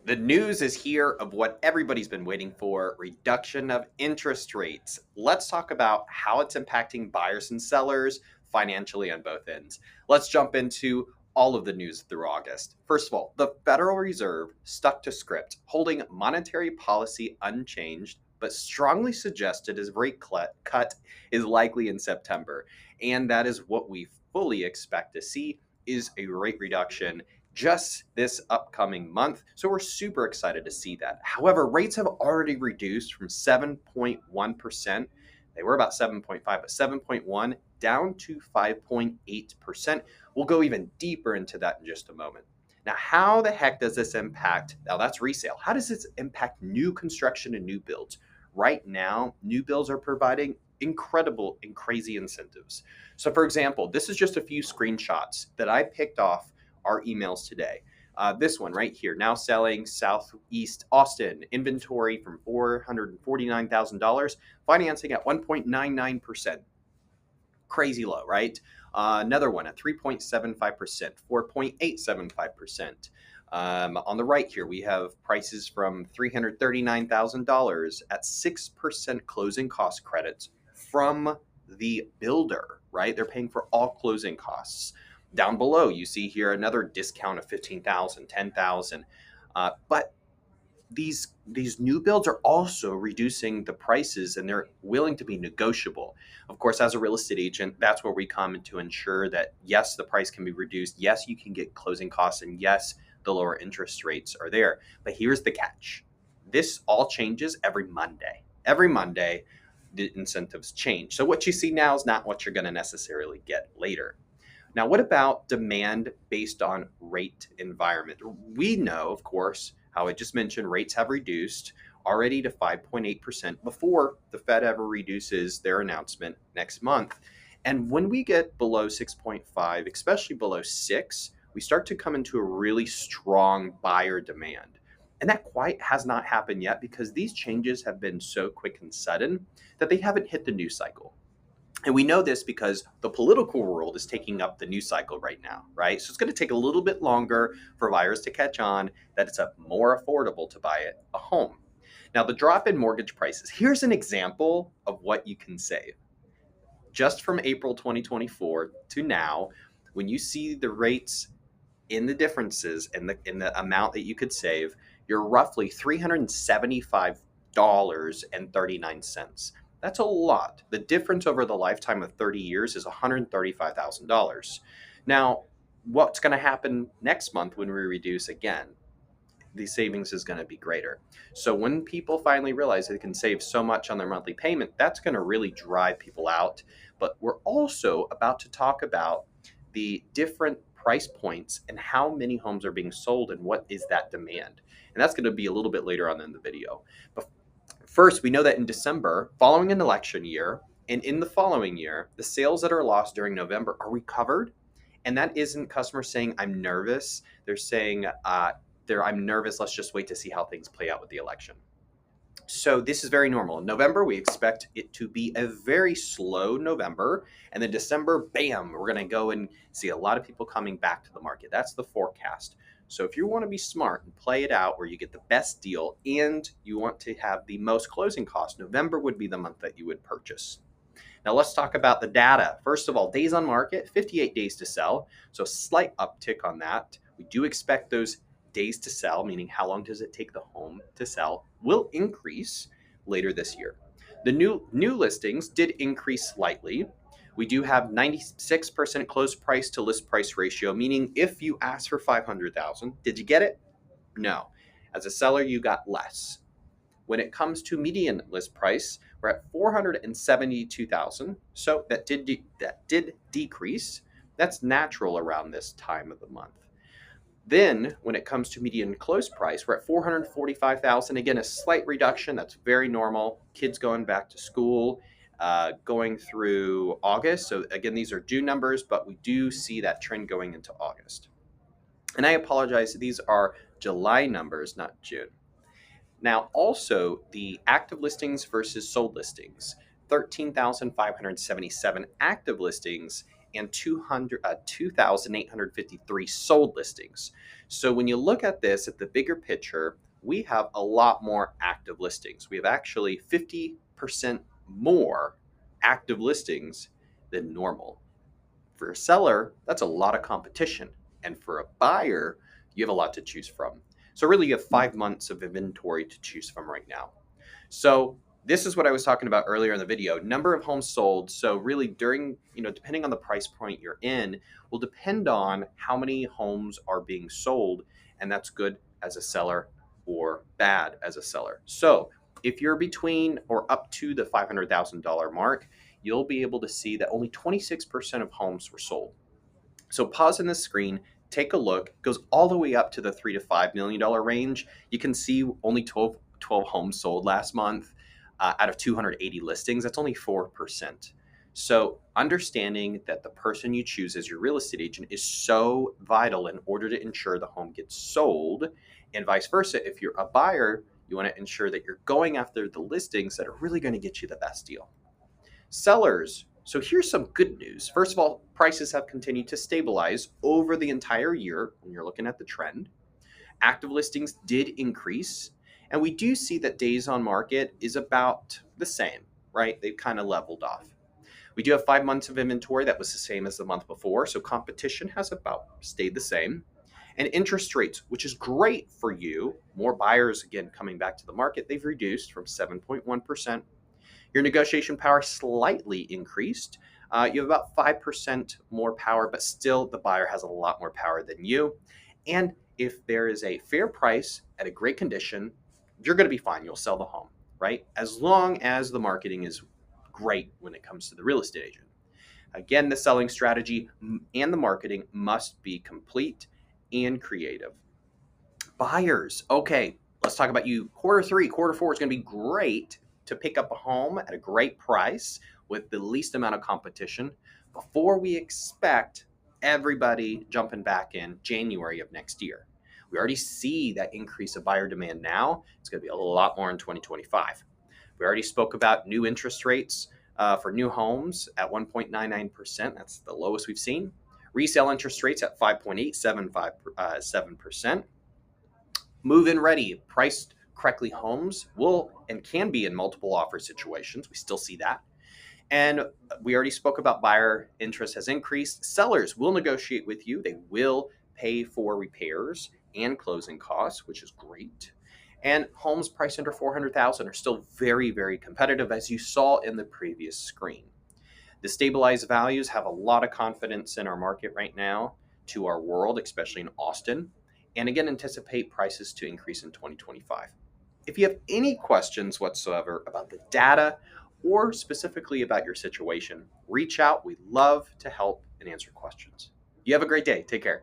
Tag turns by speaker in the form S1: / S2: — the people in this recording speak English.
S1: The news is here of what everybody's been waiting for, reduction of interest rates. Let's talk about how it's impacting buyers and sellers financially on both ends. Let's jump into all of the news through August. First of all, the Federal Reserve stuck to script, holding monetary policy unchanged, but strongly suggested his rate cut is likely in September. And that is what we fully expect to see is a rate reduction just this upcoming month. So we're super excited to see that. However, rates have already reduced from 7.1%. They were about 7.5, but 7.1 down to 5.8%. We'll go even deeper into that in just a moment. Now, how the heck does this impact? Now, that's resale. How does this impact new construction and new builds? Right now, new builds are providing incredible and crazy incentives. So, for example, this is just a few screenshots that I picked off our emails today. This one right here, now selling Southeast Austin, inventory from $449,000, financing at 1.99%. Crazy low, right? Another one at 3.75%, 4.875%. On the right here, we have prices from $339,000 at 6% closing cost credits from the builder, right? They're paying for all closing costs. Down below, you see here another discount of 15,000, 10,000. But these new builds are also reducing the prices and they're willing to be negotiable. Of course, as a real estate agent, that's where we come in to ensure that yes, the price can be reduced. Yes, you can get closing costs, and yes, the lower interest rates are there. But here's the catch. This all changes every Monday. Every Monday, the incentives change. So what you see now is not what you're going to necessarily get later. Now, what about demand based on rate environment? We know, of course, how I just mentioned, rates have reduced already to 5.8% before the Fed ever reduces their announcement next month. And when we get below 6.5, especially below 6, we start to come into a really strong buyer demand. And that quite has not happened yet because these changes have been so quick and sudden that they haven't hit the news cycle. And we know this because the political world is taking up the news cycle right now, right? So it's going to take a little bit longer for buyers to catch on that it's more affordable to buy a home. Now, the drop in mortgage prices, here's an example of what you can save. Just from April 2024 to now, when you see the rates in the differences in the amount that you could save, you're roughly $375.39. That's a lot. The difference over the lifetime of 30 years is $135,000. Now, what's going to happen next month when we reduce again? The savings is going to be greater. So when people finally realize they can save so much on their monthly payment, that's going to really drive people out. But we're also about to talk about the different price points and how many homes are being sold and what is that demand. And that's going to be a little bit later on in the video. But first, we know that in December, following an election year, and in the following year, the sales that are lost during November are recovered. And that isn't customers saying, I'm nervous. They're saying, I'm nervous. Let's just wait to see how things play out with the election. So this is very normal. In November, we expect it to be a very slow November. And then December, bam, we're going to go and see a lot of people coming back to the market. That's the forecast. So if you want to be smart and play it out where you get the best deal and you want to have the most closing costs, November would be the month that you would purchase. Now let's talk about the data. First of all, days on market, 58 days to sell. So slight uptick on that. We do expect those days to sell, meaning how long does it take the home to sell, will increase later this year. The new listings did increase slightly. We do have 96% close price to list price ratio, meaning if you ask for 500,000, did you get it? No. As a seller, you got less. When it comes to median list price, we're at 472,000. So that did decrease. That's natural around this time of the month. Then, when it comes to median close price, we're at 445,000. Again, a slight reduction. That's very normal. Kids going back to school, going through August. So again, these are June numbers, but we do see that trend going into August. And I apologize, these are July numbers, not June. Now, also the active listings versus sold listings, 13,577 active listings and 2,853 sold listings. So when you look at this at the bigger picture, we have a lot more active listings. We have actually 50% more active listings than normal. For a seller, that's a lot of competition. And for a buyer, you have a lot to choose from. So really, you have 5 months of inventory to choose from right now. So this is what I was talking about earlier in the video, number of homes sold. So really during, depending on the price point you're in, will depend on how many homes are being sold. And that's good as a seller or bad as a seller. So if you're between or up to the $500,000 mark, you'll be able to see that only 26% of homes were sold. So pause in the screen, take a look, it goes all the way up to the $3 to $5 million range. You can see only 12 homes sold last month out of 280 listings. That's only 4%. So understanding that the person you choose as your real estate agent is so vital in order to ensure the home gets sold, and vice versa. If you're a buyer, you want to ensure that you're going after the listings that are really going to get you the best deal. Sellers. So here's some good news. First of all, prices have continued to stabilize over the entire year when you're looking at the trend. Active listings did increase, and we do see that days on market is about the same, right? They've kind of leveled off. We do have 5 months of inventory that was the same as the month before, so competition has about stayed the same. And interest rates, which is great for you, more buyers again coming back to the market, they've reduced from 7.1%. Your negotiation power slightly increased. You have about 5% more power, but still the buyer has a lot more power than you. And if there is a fair price at a great condition, you're going to be fine. You'll sell the home, right? As long as the marketing is great when it comes to the real estate agent. Again, the selling strategy and the marketing must be complete and creative. Buyers. Okay, let's talk about you. Quarter 3, Q4 is going to be great to pick up a home at a great price with the least amount of competition before we expect everybody jumping back in January of next year. We already see that increase of buyer demand now. It's going to be a lot more in 2025. We already spoke about new interest rates for new homes at 1.99%. That's the lowest we've seen. Resale interest rates at 5.875%. Move-in ready, priced correctly homes will and can be in multiple offer situations. We still see that. And we already spoke about buyer interest has increased. Sellers will negotiate with you. They will pay for repairs and closing costs, which is great. And homes priced under 400,000 are still very, very competitive, as you saw in the previous screen. The stabilized values have a lot of confidence in our market right now, to our world, especially in Austin, and again, anticipate prices to increase in 2025. If you have any questions whatsoever about the data or specifically about your situation, reach out. We love to help and answer questions. You have a great day. Take care.